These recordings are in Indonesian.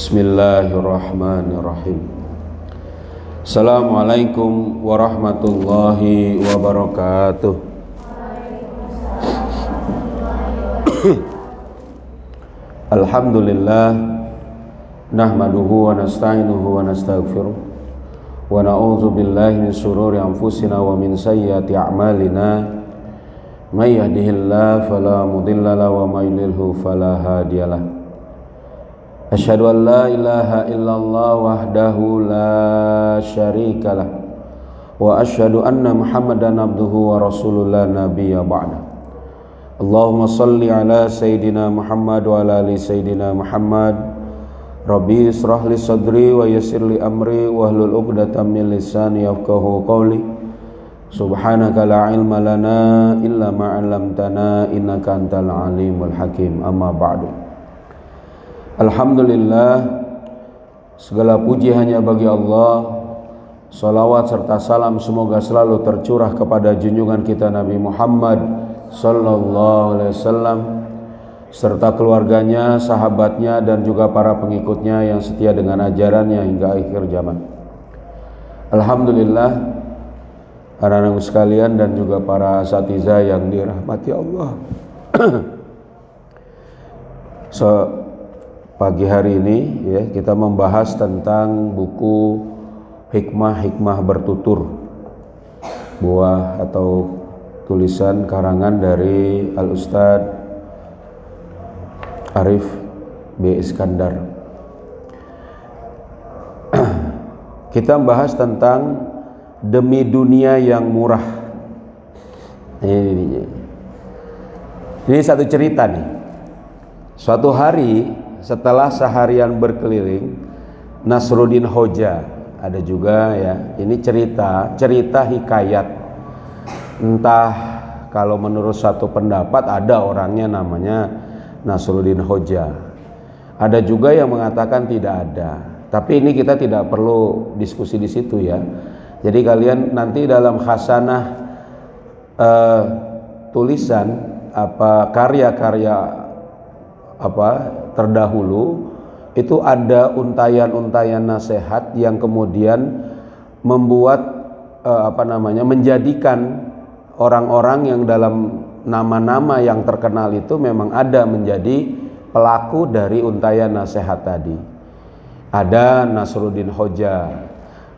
Bismillahirrahmanirrahim. Assalamualaikum warahmatullahi wabarakatuh. Alhamdulillah, nahmaduhu wa nasta'inuhu wa nastaghfiruh wa na'udzu billahi min shururi anfusina wa min sayyiati a'malina. May yahdihillahu fala mudilla lahu wa may yudlilhu fala hadiyalah. Asyhadu an la ilaha illallah wahdahu la syarikalah wa asyhadu anna Muhammadan abduhu wa rasulullah la nabiyya ba'da. Allahumma salli ala sayyidina Muhammad wa ala ali sayyidina Muhammad. Rabbi israh li sadri wa yassir li amri wahlul 'uqdatam min lisani yafqahu qawli. Subhanaka la ilma lana illa ma 'allamtana innaka antal alimul hakim. Amma ba'du. Alhamdulillah, segala puji hanya bagi Allah. Salawat serta salam semoga selalu tercurah kepada junjungan kita Nabi Muhammad sallallahu alaihi wasallam serta keluarganya, sahabatnya dan juga para pengikutnya yang setia dengan ajarannya hingga akhir zaman. Alhamdulillah, anak-anakku sekalian dan juga para asatidzah yang dirahmati Allah. Pagi hari ini ya, kita membahas tentang buku Hikmah-Hikmah Bertutur, buah atau tulisan karangan dari Al-Ustadz Arif B. Iskandar. Kita membahas tentang demi dunia yang murah. Ini satu cerita nih. Suatu hari setelah seharian berkeliling, Nasruddin Hoja, ada juga ya, ini cerita hikayat. Entah, kalau menurut satu pendapat ada orangnya namanya Nasruddin Hoja, ada juga yang mengatakan tidak ada. Tapi ini kita tidak perlu diskusi di situ ya. Jadi kalian nanti dalam khasanah tulisan karya-karya terdahulu itu ada untayan-untayan nasihat yang kemudian membuat menjadikan orang-orang yang dalam nama-nama yang terkenal itu memang ada menjadi pelaku dari untayan nasihat tadi. Ada Nasruddin Hoja,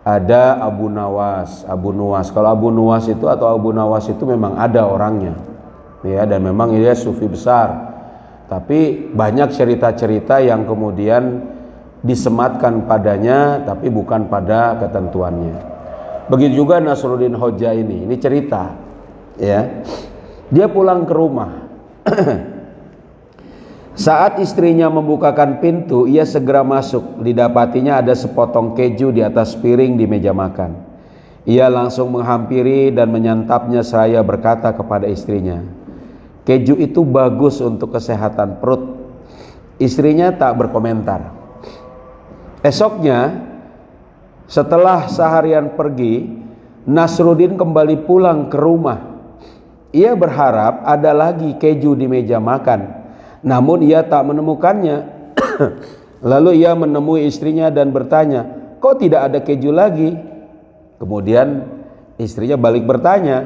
ada Abu Nuwas. Kalau Abu Nuwas itu atau Abu Nawas itu memang ada orangnya ya, dan memang dia sufi besar. Tapi banyak cerita-cerita yang kemudian disematkan padanya tapi bukan pada ketentuannya. Begitu juga Nasruddin Hoja ini cerita ya. Dia pulang ke rumah. Saat istrinya membukakan pintu, ia segera masuk. Didapatinya ada sepotong keju di atas piring di meja makan. Ia langsung menghampiri dan menyantapnya seraya berkata kepada istrinya, "Keju itu bagus untuk kesehatan perut." Istrinya tak berkomentar. Esoknya, setelah seharian pergi, Nasruddin kembali pulang ke rumah. Ia berharap ada lagi keju di meja makan, namun ia tak menemukannya. Lalu ia menemui istrinya dan bertanya, "Kok tidak ada keju lagi?" Kemudian istrinya balik bertanya,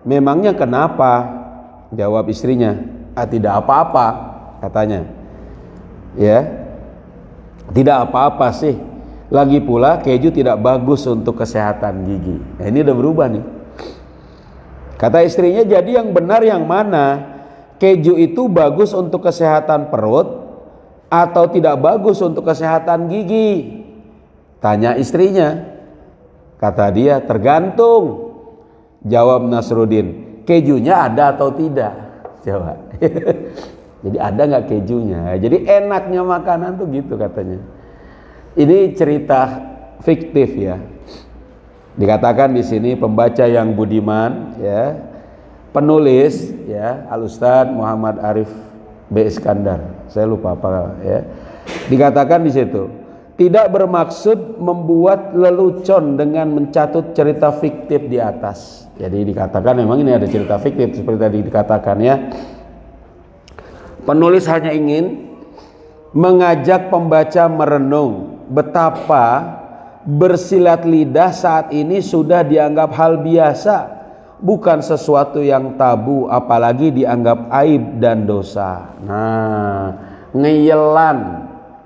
"Memangnya kenapa?" Jawab istrinya, "Tidak apa-apa," katanya. Ya, tidak apa-apa sih. Lagi pula keju tidak bagus untuk kesehatan gigi. Nah, ini udah berubah nih. Kata istrinya, "Jadi yang benar yang mana? Keju itu bagus untuk kesehatan perut atau tidak bagus untuk kesehatan gigi?" Tanya istrinya. Kata dia, "Tergantung." Jawab Nasruddin, "Kejunya ada atau tidak?" Coba. Jadi ada nggak kejunya? Jadi enaknya makanan tuh gitu katanya. Ini cerita fiktif ya. Dikatakan di sini pembaca yang budiman ya, penulis ya, Al-Ustadz Muhammad Arif B. Iskandar. Saya lupa apa ya. Dikatakan di situ, tidak bermaksud membuat lelucon dengan mencatut cerita fiktif di atas. Jadi dikatakan memang ini ada cerita fiktif seperti tadi dikatakan ya. Penulis hanya ingin mengajak pembaca merenung betapa bersilat lidah saat ini sudah dianggap hal biasa, bukan sesuatu yang tabu, apalagi dianggap aib dan dosa. Nah, ngeyelan,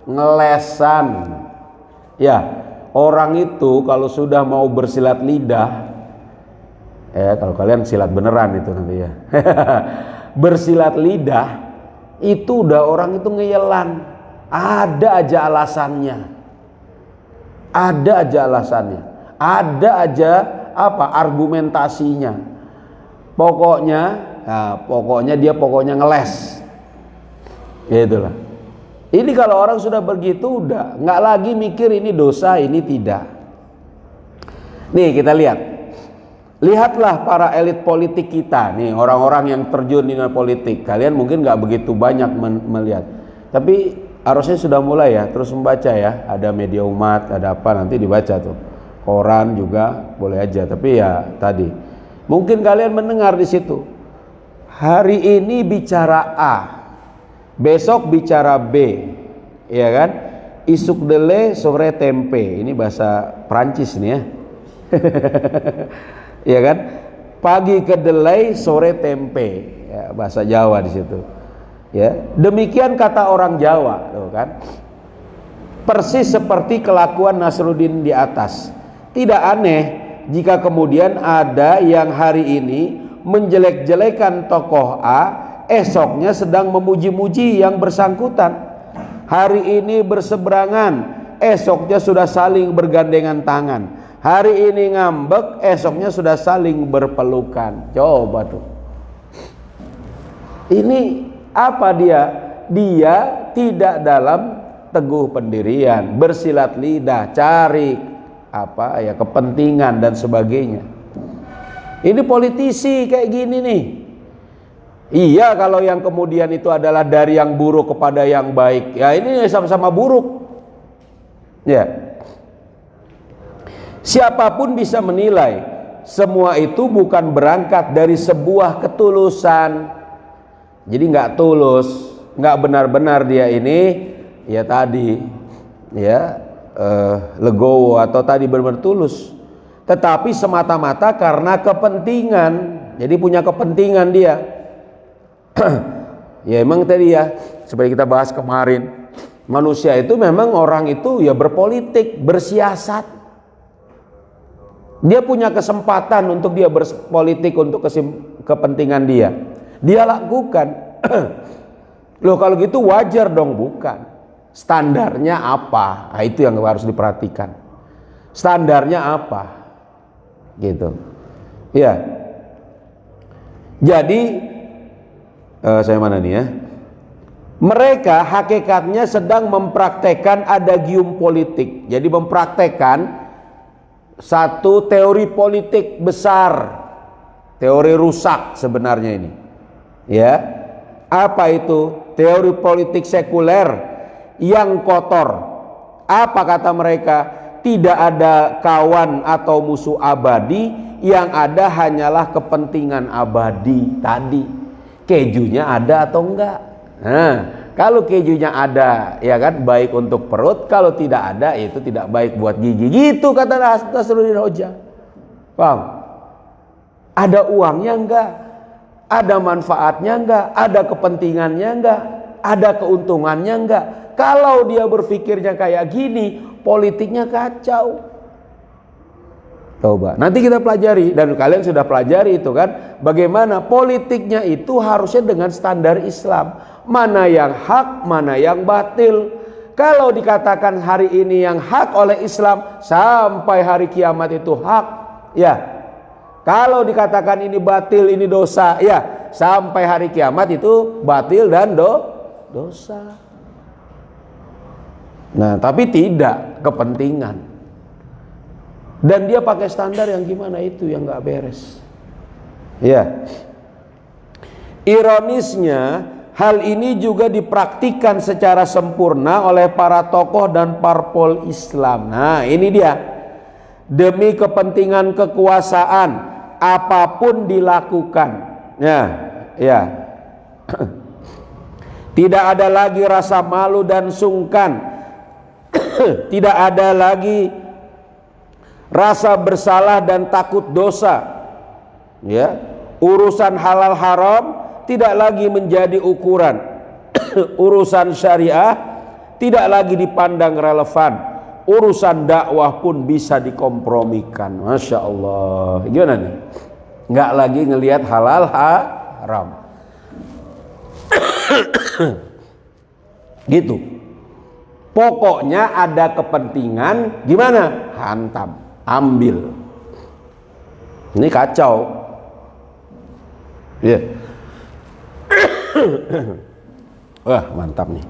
ngelesan, ya, orang itu kalau sudah mau bersilat lidah, kalau kalian silat beneran itu nanti ya, bersilat lidah itu udah orang itu ngeyelan, ada aja alasannya, ada aja argumentasinya. Pokoknya dia ngeles, gitulah. Ini kalau orang sudah begitu udah nggak lagi mikir ini dosa, ini tidak. Nih kita lihatlah para elit politik kita nih, orang-orang yang terjun di politik. Kalian mungkin nggak begitu banyak melihat, tapi harusnya sudah mulai ya, terus membaca ya. Ada media umat, ada apa, nanti dibaca tuh. Koran juga boleh aja, tapi ya tadi mungkin kalian mendengar di situ. Hari ini bicara A, besok bicara B, ya kan? Isuk dele sore tempe. Ini bahasa Prancis nih ya. Ya kan? Pagi kedelai, sore tempe. Ya, bahasa Jawa di situ. Ya, demikian kata orang Jawa, tuh kan? Persis seperti kelakuan Nasruddin di atas. Tidak aneh jika kemudian ada yang hari ini menjelek-jelekan tokoh A, esoknya sedang memuji-muji yang bersangkutan. Hari ini berseberangan, esoknya sudah saling bergandengan tangan. Hari ini ngambek, esoknya sudah saling berpelukan. Coba tuh. Ini apa dia? Dia tidak dalam teguh pendirian, bersilat lidah, cari kepentingan dan sebagainya. Ini politisi kayak gini nih. Iya, kalau yang kemudian itu adalah dari yang buruk kepada yang baik, ya ini sama-sama buruk. Ya. Siapapun bisa menilai, semua itu bukan berangkat dari sebuah ketulusan. Jadi nggak tulus, nggak benar-benar dia ini ya tadi ya legowo atau tadi benar-benar tulus, tetapi semata-mata karena kepentingan. Jadi punya kepentingan dia. Ya emang tadi ya seperti kita bahas kemarin, manusia itu memang orang itu ya berpolitik, bersiasat. Dia punya kesempatan untuk dia berpolitik untuk kepentingan dia. Dia lakukan. Loh kalau gitu wajar dong, bukan? Standarnya apa? Nah, itu yang harus diperhatikan. Standarnya apa? Gitu. Ya. Jadi saya mana nih ya? Mereka hakikatnya sedang mempraktekkan adagium politik. Jadi mempraktekkan satu teori politik besar, teori rusak sebenarnya ini. Ya, apa itu? Teori politik sekuler yang kotor. Apa kata mereka? Tidak ada kawan atau musuh abadi, yang ada hanyalah kepentingan abadi tadi. Kejunya ada atau enggak? Nah, kalau kejunya ada, ya kan, baik untuk perut. Kalau tidak ada, itu tidak baik buat gigi. Gitu kata Nasruddin Hoja. Paham? Ada uangnya enggak? Ada manfaatnya enggak? Ada kepentingannya enggak? Ada keuntungannya enggak? Kalau dia berpikirnya kayak gini, politiknya kacau. Coba, nanti kita pelajari, dan kalian sudah pelajari itu kan, bagaimana politiknya itu harusnya dengan standar Islam. Mana yang hak, mana yang batil. Kalau dikatakan hari ini yang hak oleh Islam, sampai hari kiamat itu hak, ya. Kalau dikatakan ini batil, ini dosa, ya, sampai hari kiamat itu batil dan dosa. Nah, tapi tidak kepentingan. Dan dia pakai standar yang gimana, itu yang nggak beres. Ya. Ironisnya, hal ini juga dipraktikkan secara sempurna oleh para tokoh dan parpol Islam. Nah, ini dia. Demi kepentingan kekuasaan, apapun dilakukan. Ya. Tidak ada lagi rasa malu dan sungkan. Tidak ada lagi rasa bersalah dan takut dosa. Ya, urusan halal haram tidak lagi menjadi ukuran. Urusan syariah tidak lagi dipandang relevan. Urusan dakwah pun bisa dikompromikan. Masya Allah. Gimana nih? Nggak lagi ngelihat halal haram. Gitu. Pokoknya ada kepentingan, gimana? Hantam, ambil. Ini kacau. Ya. Wah, mantap nih.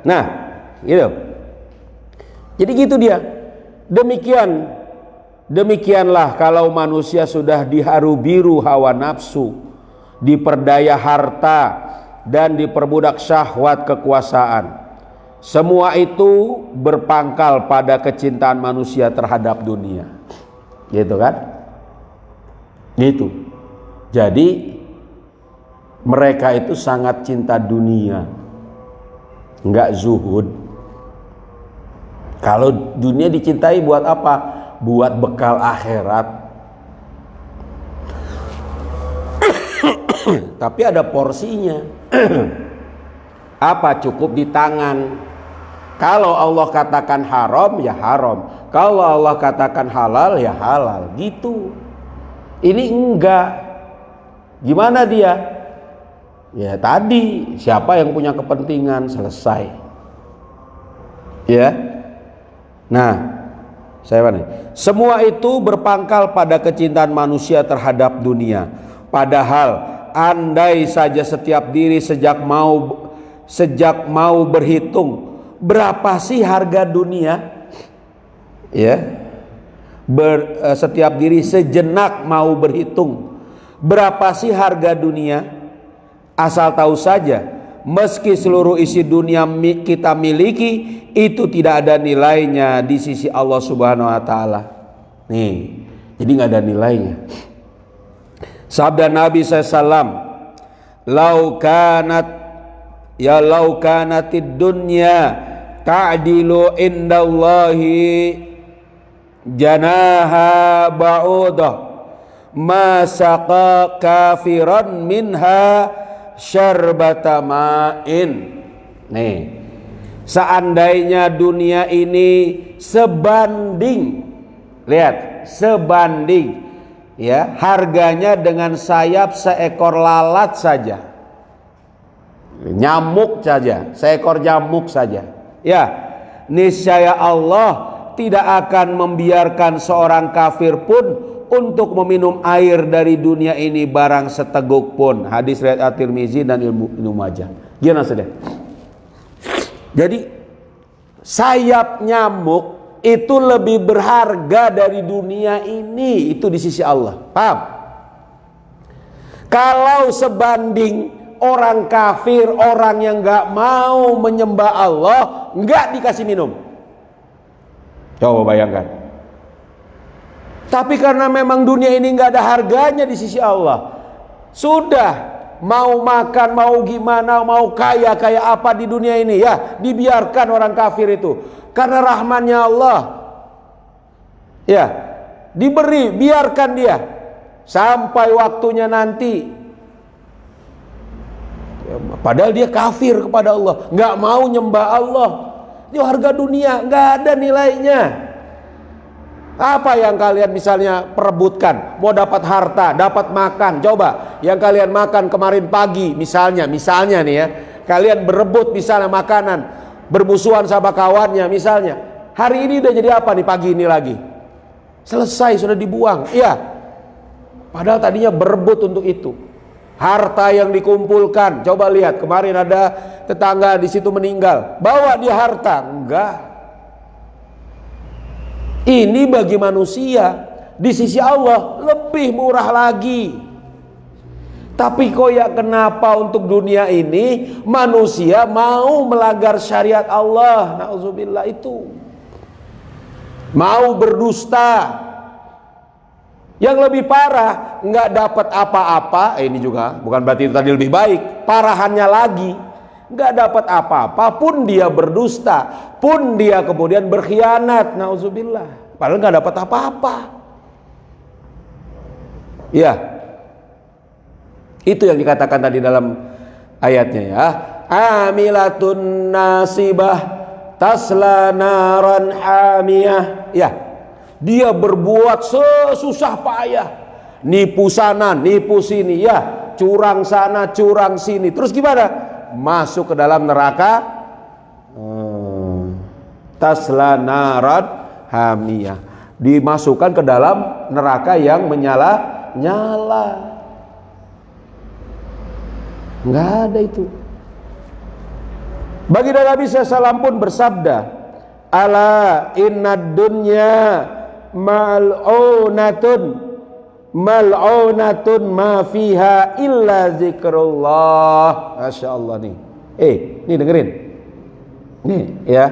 Nah, gitu. Jadi gitu dia. Demikianlah kalau manusia sudah diharu biru hawa nafsu, diperdaya harta, dan diperbudak syahwat kekuasaan. Semua itu berpangkal pada kecintaan manusia terhadap dunia. Gitu kan? Gitu. Jadi mereka itu sangat cinta dunia, enggak zuhud. Kalau dunia dicintai buat apa? Buat bekal akhirat. Tapi ada porsinya. Apa? Cukup di tangan. Kalau Allah katakan haram, ya haram. Kalau Allah katakan halal, ya halal. Gitu. Ini enggak. Gimana dia? Ya tadi, siapa yang punya kepentingan, selesai. Ya. Nah, saya mana? Semua itu berpangkal pada kecintaan manusia terhadap dunia. Padahal andai saja setiap diri sejak mau berhitung berapa sih harga dunia, ya, setiap diri sejenak mau berhitung berapa sih harga dunia, asal tahu saja meski seluruh isi dunia kita miliki, itu tidak ada nilainya di sisi Allah Subhanahu wa Ta'ala. Nih, jadi nggak ada nilainya. Sabda Nabi SAW, lau kanatid dunya ta'dilu indallahi janaha ba'udah ma saqa kafiran minha syarbata ma'in. Nih, seandainya dunia ini sebanding, lihat, sebanding, ya, harganya dengan sayap seekor lalat saja, nyamuk saja, seekor nyamuk saja, ya, niscaya Allah tidak akan membiarkan seorang kafir pun untuk meminum air dari dunia ini barang seteguk pun. Hadis riwayat At-Tirmizi dan Ibnu Majah. Gimana saudara? Jadi sayap nyamuk itu lebih berharga dari dunia ini, itu di sisi Allah. Paham? Kalau sebanding orang kafir, orang yang nggak mau menyembah Allah, nggak dikasih minum. Coba bayangkan. Tapi karena memang dunia ini nggak ada harganya di sisi Allah, sudah mau makan, mau gimana, mau kaya apa di dunia ini, ya dibiarkan orang kafir itu. Karena rahmannya Allah, ya diberi, biarkan dia sampai waktunya nanti. Padahal dia kafir kepada Allah, nggak mau nyembah Allah. Itu harga dunia, nggak ada nilainya. Apa yang kalian misalnya perebutkan? Mau dapat harta, dapat makan. Coba yang kalian makan kemarin pagi, misalnya nih ya, kalian berebut misalnya makanan, bermusuhan sama kawannya misalnya. Hari ini udah jadi apa nih pagi ini lagi? Selesai, sudah dibuang. Iya. Padahal tadinya berebut untuk itu. Harta yang dikumpulkan, coba lihat kemarin ada tetangga di situ meninggal, bawa dia harta, enggak. Ini bagi manusia, di sisi Allah lebih murah lagi. Tapi kok ya kenapa untuk dunia ini manusia mau melanggar syariat Allah? Nauzubillah, itu mau berdusta. Yang lebih parah, nggak dapat apa-apa. Ini juga bukan berarti itu tadi lebih baik. Parahannya lagi, nggak dapat apa-apa, pun dia berdusta, pun dia kemudian berkhianat, nauzubillah, padahal nggak dapat apa-apa. Ya, itu yang dikatakan tadi dalam ayatnya ya. Amilatun nasibah tasla naran hamiyah. Ya, dia berbuat sesusah payah, nipu sana, nipu sini, ya, curang sana, curang sini. Terus gimana? Masuk ke dalam neraka. Tasla naran hamiyah. Dimasukkan ke dalam neraka yang menyala-nyala. Nggak ada itu. Baginda Nabi SAW pun bersabda, ala inna dunya mal'unatun ma fiha illa zikrullah. Masya Allah nih. Nih dengerin. Nih ya.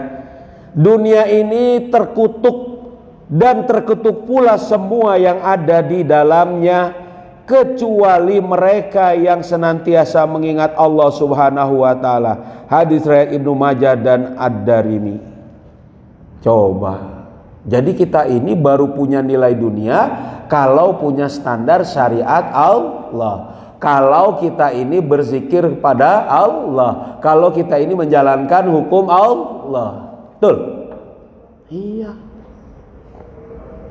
Dunia ini terkutuk dan terkutuk pula semua yang ada di dalamnya, kecuali mereka yang senantiasa mengingat Allah Subhanahu wa taala. Hadis riwayat Ibnu Majah dan Ad-Darimi. Coba. Jadi kita ini baru punya nilai dunia kalau punya standar syariat Allah. Kalau kita ini berzikir kepada Allah, kalau kita ini menjalankan hukum Allah. Betul? Iya.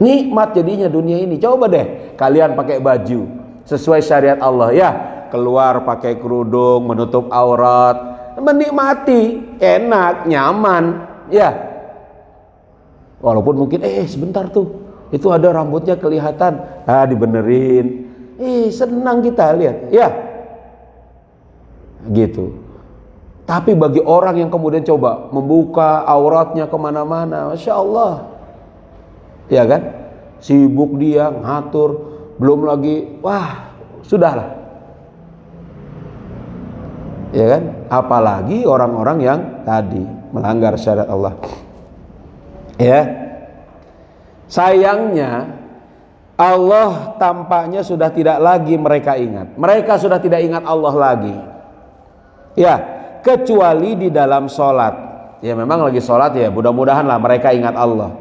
Nikmat jadinya dunia ini. Coba deh kalian pakai baju sesuai syariat Allah ya, keluar pakai kerudung, menutup aurat, menikmati, enak, nyaman, ya. Walaupun mungkin sebentar tuh, itu ada rambutnya kelihatan, dibenerin, senang kita lihat, ya, gitu. Tapi bagi orang yang kemudian coba membuka auratnya kemana-mana, masya Allah, ya kan, sibuk dia ngatur, belum lagi, wah, sudahlah, ya kan, apalagi orang-orang yang tadi melanggar syariat Allah. Ya, sayangnya Allah tampaknya sudah tidak lagi mereka ingat. Mereka sudah tidak ingat Allah lagi. Ya, kecuali di dalam sholat. Ya memang lagi sholat ya, mudah-mudahan lah mereka ingat Allah.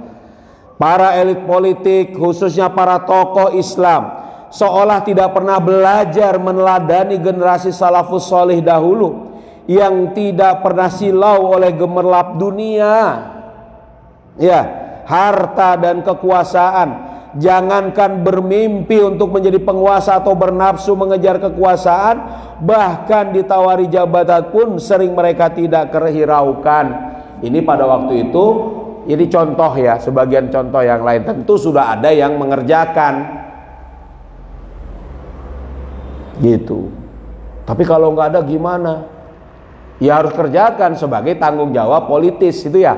Para elit politik, khususnya para tokoh Islam, seolah tidak pernah belajar meneladani generasi salafus solih dahulu yang tidak pernah silau oleh gemerlap dunia. Ya, harta dan kekuasaan. Jangankan bermimpi untuk menjadi penguasa atau bernafsu mengejar kekuasaan, bahkan ditawari jabatan pun sering mereka tidak kehiraukan. Ini pada waktu itu, ini contoh ya, sebagian contoh yang lain tentu sudah ada yang mengerjakan. Gitu. Tapi kalau nggak ada gimana? Ya harus kerjakan sebagai tanggung jawab politis itu ya.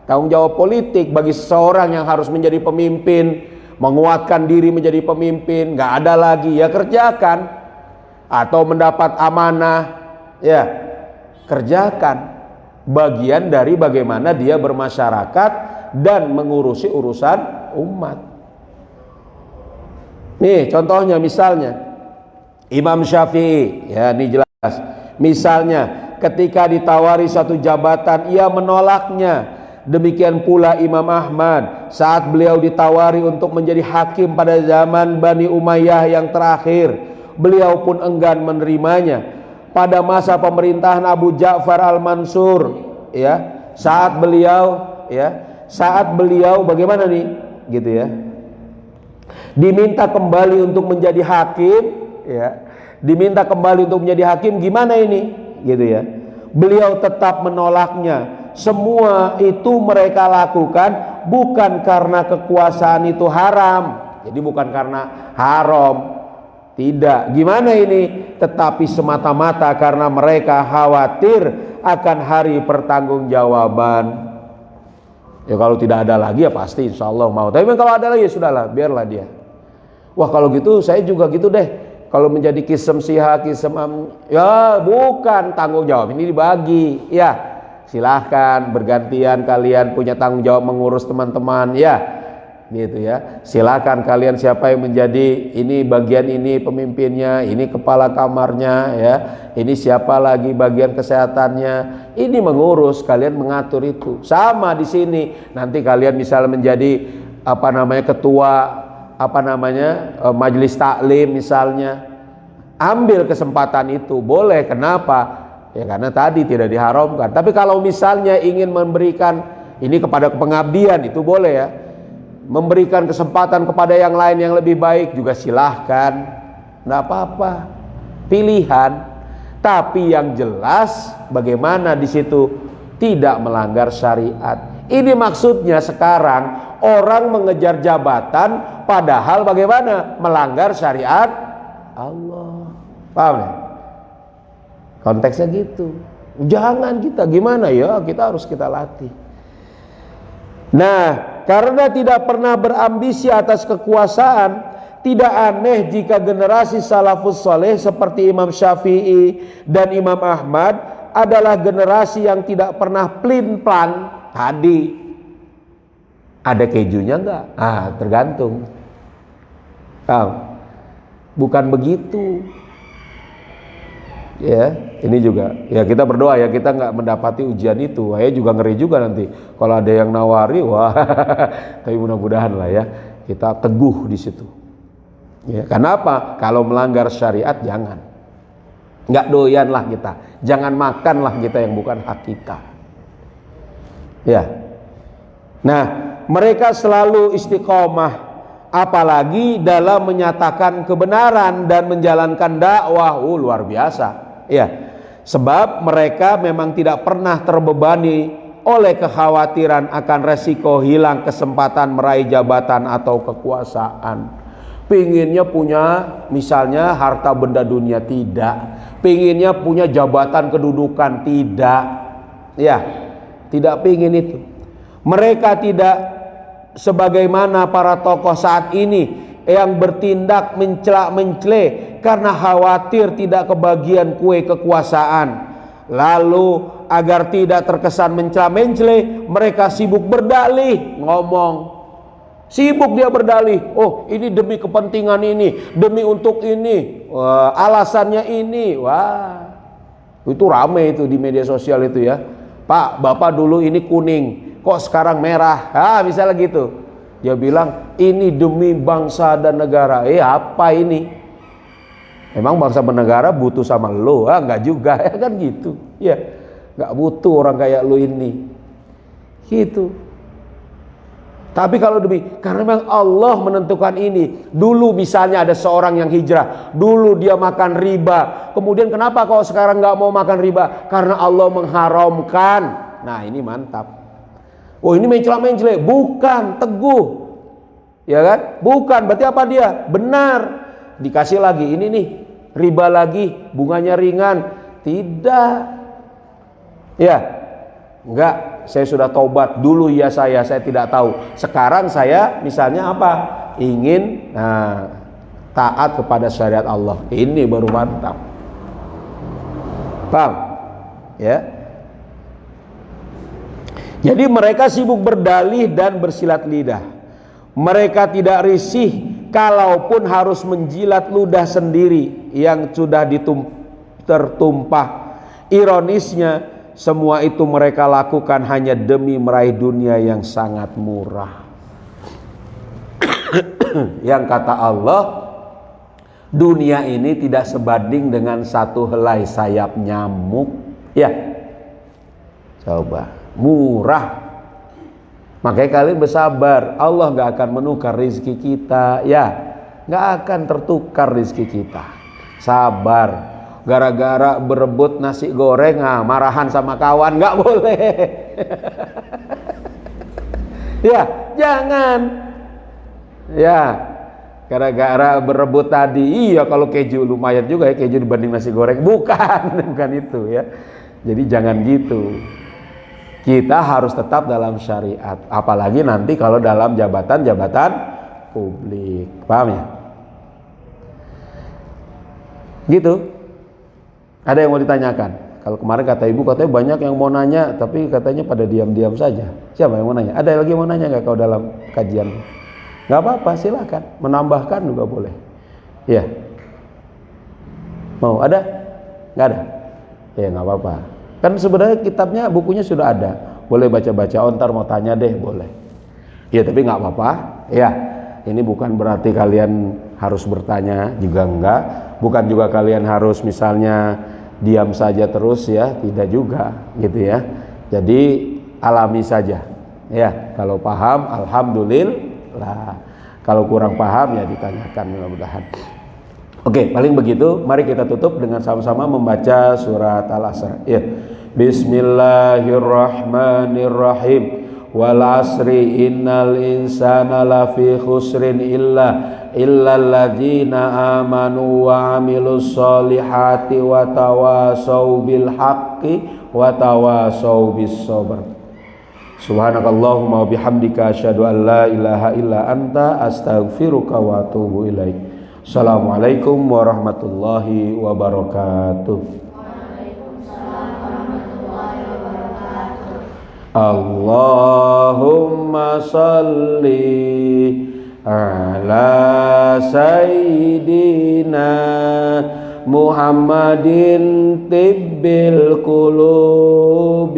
Tanggung jawab politik bagi seseorang yang harus menjadi pemimpin, menguatkan diri menjadi pemimpin, nggak ada lagi, ya kerjakan. Atau mendapat amanah, ya kerjakan. Bagian dari bagaimana dia bermasyarakat dan mengurusi urusan umat. Nih contohnya misalnya Imam Syafi'i, ya ini jelas. Misalnya ketika ditawari satu jabatan ia menolaknya. Demikian pula Imam Ahmad saat beliau ditawari untuk menjadi hakim pada zaman Bani Umayyah yang terakhir, beliau pun enggan menerimanya. Pada masa pemerintahan Abu Ja'far Al-Mansur, ya, saat beliau bagaimana nih, gitu ya, diminta kembali untuk menjadi hakim, ya, diminta kembali untuk menjadi hakim, gimana ini, gitu ya, beliau tetap menolaknya. Semua itu mereka lakukan bukan karena kekuasaan itu haram, jadi bukan karena haram, tidak. Gimana ini? Tetapi semata-mata karena mereka khawatir akan hari pertanggungjawaban. Ya kalau tidak ada lagi ya pasti insya Allah mau. Tapi kalau ada lagi ya sudahlah, biarlah dia. Wah kalau gitu saya juga gitu deh. Kalau menjadi kisem siha, ya bukan, tanggung jawab ini dibagi, ya. Silahkan bergantian kalian punya tanggung jawab mengurus teman-teman, ya. gitu ya. Silakan kalian siapa yang menjadi ini bagian ini pemimpinnya, ini kepala kamarnya ya, ini siapa lagi bagian kesehatannya, ini mengurus, kalian mengatur itu. Sama di sini, nanti kalian misalnya menjadi ketua majelis taklim misalnya, ambil kesempatan itu, boleh. Kenapa? Ya karena tadi tidak diharamkan. Tapi kalau misalnya ingin memberikan ini kepada pengabdian, itu boleh ya. Memberikan kesempatan kepada yang lain yang lebih baik juga silahkan, nggak apa-apa, pilihan. Tapi yang jelas bagaimana di situ tidak melanggar syariat. Ini maksudnya sekarang orang mengejar jabatan padahal bagaimana melanggar syariat Allah. Paham ya? Konteksnya gitu. Jangan kita gimana ya, kita harus kita latih. Nah, karena tidak pernah berambisi atas kekuasaan, tidak aneh jika generasi salafus saleh seperti Imam Syafi'i dan Imam Ahmad adalah generasi yang tidak pernah plin-plan. Tadi ada kejunya enggak? Tergantung. Bukan begitu. Ya, ini juga ya kita berdoa ya kita nggak mendapati ujian itu. Saya juga ngeri juga nanti kalau ada yang nawari, wah. Tapi mudah-mudahan lah ya kita teguh di situ. Ya, kenapa? Kalau melanggar syariat jangan. Nggak doyan lah kita. Jangan makanlah kita yang bukan hak kita. Ya. Nah, mereka selalu istiqomah. Apalagi dalam menyatakan kebenaran dan menjalankan dakwah, luar biasa. Ya, sebab mereka memang tidak pernah terbebani oleh kekhawatiran akan resiko hilang kesempatan meraih jabatan atau kekuasaan. Pinginnya punya misalnya harta benda dunia, tidak. Pinginnya punya jabatan kedudukan, tidak. Ya, tidak pingin itu. Mereka tidak sebagaimana para tokoh saat ini yang bertindak mencela-mencela karena khawatir tidak kebagian kue kekuasaan. Lalu agar tidak terkesan mencela-mencela, mereka sibuk berdalih, ngomong. Sibuk dia berdalih, ini demi kepentingan ini, demi untuk ini, alasannya ini. Wah, itu rame itu di media sosial itu ya. Pak, Bapak dulu ini kuning, kok sekarang merah? Misalnya gitu. Dia bilang ini demi bangsa dan negara. Apa ini? Emang bangsa dan negara butuh sama lo? Enggak juga ya kan gitu. Ya, enggak butuh orang kayak lo ini. Gitu. Tapi kalau karena memang Allah menentukan ini. Dulu misalnya ada seorang yang hijrah, dulu dia makan riba. Kemudian kenapa kok sekarang enggak mau makan riba? Karena Allah mengharamkan. Nah, ini mantap. Ini mencela-mencela, bukan, teguh. Ya kan? Bukan, berarti apa dia? Benar. Dikasih lagi, ini nih, riba lagi, bunganya ringan. Tidak. Ya. Enggak, saya sudah taubat. Dulu ya saya tidak tahu. Sekarang saya misalnya apa? Ingin taat kepada syariat Allah. Ini baru mantap. Paham? Ya. Jadi mereka sibuk berdalih dan bersilat lidah. Mereka tidak risih kalaupun harus menjilat ludah sendiri yang sudah tertumpah. Ironisnya, semua itu mereka lakukan hanya demi meraih dunia yang sangat murah. Yang kata Allah, dunia ini tidak sebanding dengan satu helai sayap nyamuk. Ya, coba. Murah. Makanya kalian bersabar. Allah gak akan menukar rezeki kita. Ya, gak akan tertukar rezeki kita. Sabar. Gara-gara berebut nasi goreng, marahan sama kawan, gak boleh. Ya, jangan. Ya, gara-gara berebut tadi. Iya, kalau keju lumayan juga ya, keju dibanding nasi goreng. Bukan itu ya. Jadi jangan gitu. Kita harus tetap dalam syariat, apalagi nanti kalau dalam jabatan-jabatan publik. Paham ya? Gitu. Ada yang mau ditanyakan? Kalau kemarin kata ibu katanya banyak yang mau nanya, tapi katanya pada diam-diam saja. Siapa yang mau nanya? Ada lagi yang mau nanya nggak kalau dalam kajian? Nggak apa-apa, silakan. Menambahkan juga boleh. Ya. Mau ada? Nggak ada? Ya nggak apa-apa. Kan sebenarnya kitabnya, bukunya sudah ada. Boleh baca-baca. Oh, ntar mau tanya deh, boleh. Ya tapi nggak apa-apa. Ya, ini bukan berarti kalian harus bertanya, juga enggak. Bukan juga kalian harus misalnya diam saja terus ya, tidak juga gitu ya. Jadi alami saja. Ya, kalau paham alhamdulillah. Kalau kurang paham ya ditanyakan, mudah-mudahan. Oke, paling begitu. Mari kita tutup dengan sama-sama membaca surat Al-Asr. Ya. Bismillahirrahmanirrahim. Wal asri innal insana lafi khusrin illal ladzina amanu wa amilus solihati wa tawasau bil haqqi wa tawasau bis sabr. Subhanakallahumma wa bihamdika asyhadu an la ilaha illa anta astaghfiruka wa atubu ilaik. Assalamualaikum warahmatullahi wabarakatuh. Allahumma salli ala sayyidina Muhammadin tibbil qulubi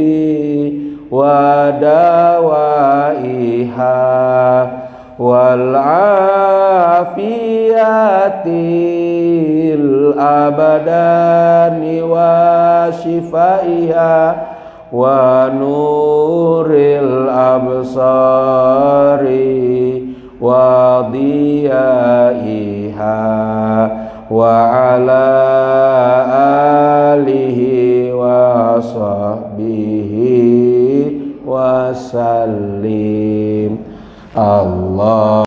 wa dawaiha wal afiyatil abadani wa shifaiha wa nuril absari wa diyaiha wa ala alihi wa sahbihi wa sallim. Allah